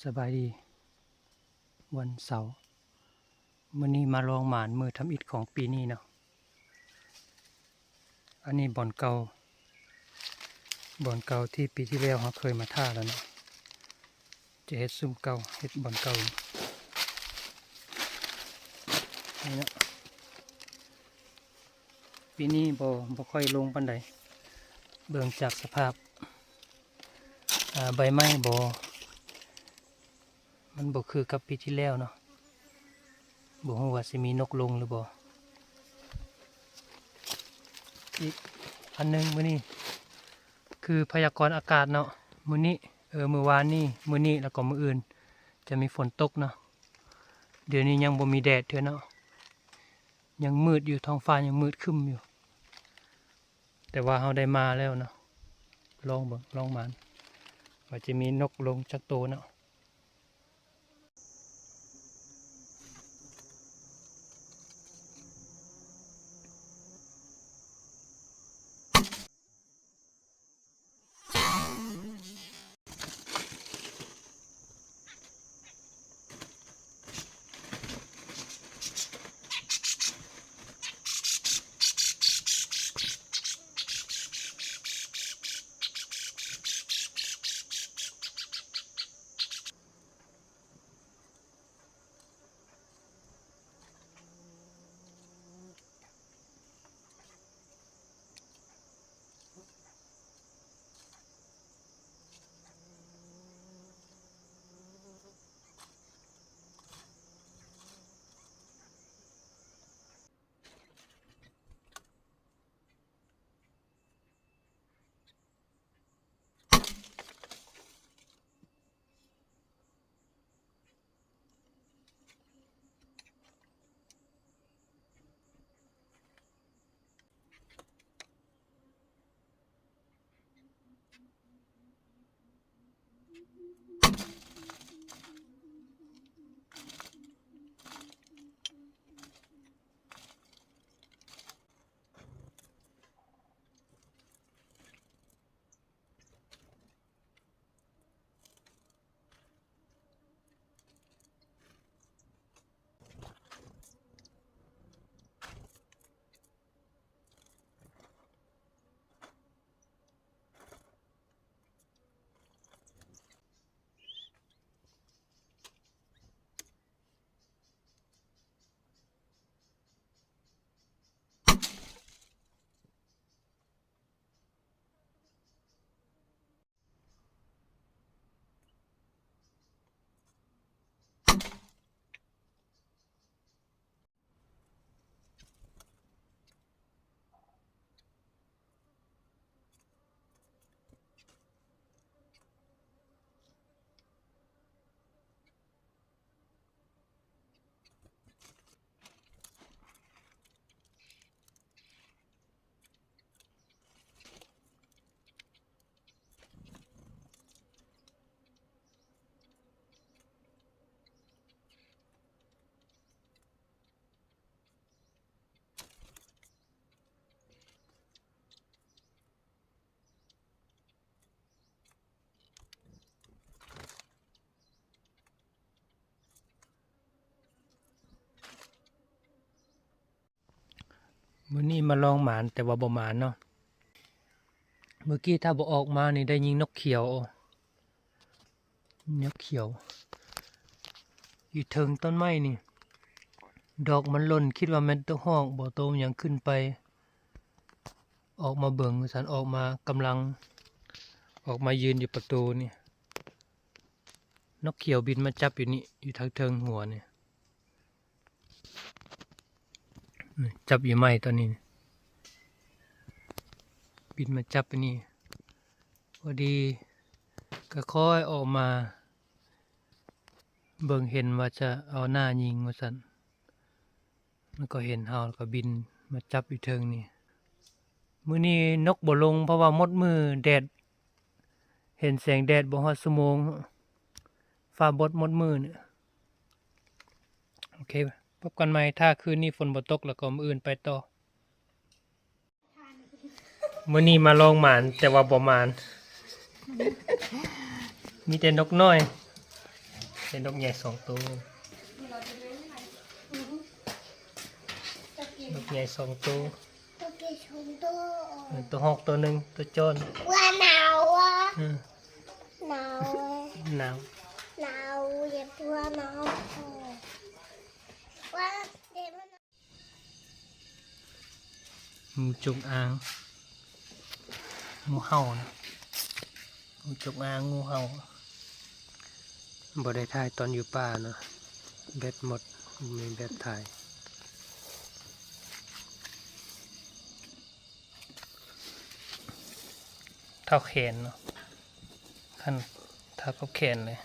สบายดีวันเสาร์มื้อนี้มาลองหมานมือทำอิฐของปีนี้เนาะอันนี้บ่อนเก่าที่ปีที่แล้วเราเคยมาท่าแล้วเนาะจะเฮ็ดซุ้มเก่าเฮ็ดบ่อนเก่านี่เนาะปีนี้บ่ค่อยลงปานใดเบิ่งจากสภาพใบไม้มันบ่คือกับปีที่แล้วเนาะบ่ฮู้ว่าสิมีนกลงหรือบ่อีกอันนึงมื้อนี้คือพยากรณ์อากาศเนาะมื้อนี้มื้อวานนี้มื้อนี้แล้วก็มื้ออื่นจะมีฝนตกเนาะเดี๋ยวนี้ยังบ่มีแดดเทื่อเนาะยังมืดอยู่ท้องฟ้ายังมืดครึ้มอยู่แต่ว่าเฮาได้มาแล้วเนาะลองหมานว่าจะมีนกลงจักโตเนาะมื้อนี้มาลองหมานแต่ว่าบ่หมานเนาะเมื่อกี้ถ้าบ่ออกมานี่ได้ยิงนกเขียวอยู่เทิงต้นไม้นี่ดอกมันหล่นคิดว่าแม่นตัวฮ้องบ่โตหยังขึ้นไปออกมาเบิ่งซั่นออกมากำลังออกมายืนอยู่ประตูนี่นกเขียวบินมาจับอยู่นี่อยู่ทางเทิงหัวนี่จับอยู่ไม้ตอนนี้บินมาจับไปนี่พอดีก็ค่อยออกมาเบิ่งเห็นว่าจะเอาหน้ายิงว่าซั่นมันก็เห็นเฮาแล้วก็บินมาจับอยู่เทิงนี่มื้อนี้นกบ่ลงเพราะว่าหมดมือแดดเห็นแสงแดดบ่ฮอดชั่วโมงฟ้าบดหมดมือเนี่ยโอเคพบกันใหม่ถ้าคืนนี้ฝนบ่ตกแล้วก็มื้ออื่นไปต่อมื้อนี้มาลองหมานแต่ว่าบ่หมานมีแต่นกน้อย เป็นนกใหญ่2 ตัวนกใหญ่2 ตัวตัวหอกตัวหนึ่งตัวโจร ว่าหนาวอ่ะ อืม หนาวอ่ะ หนาว หนาวอย่าตัวหนาวว่าเด็กมัน งูจงอางงูเห่านะงูจงอางงูเห่าบ่ได้ถ่ายตอนอยู่ป่าเนาะแบตหมดมีแบตถ่ายเท่าแขนเนาะขั้นเท่ากับแขนเลย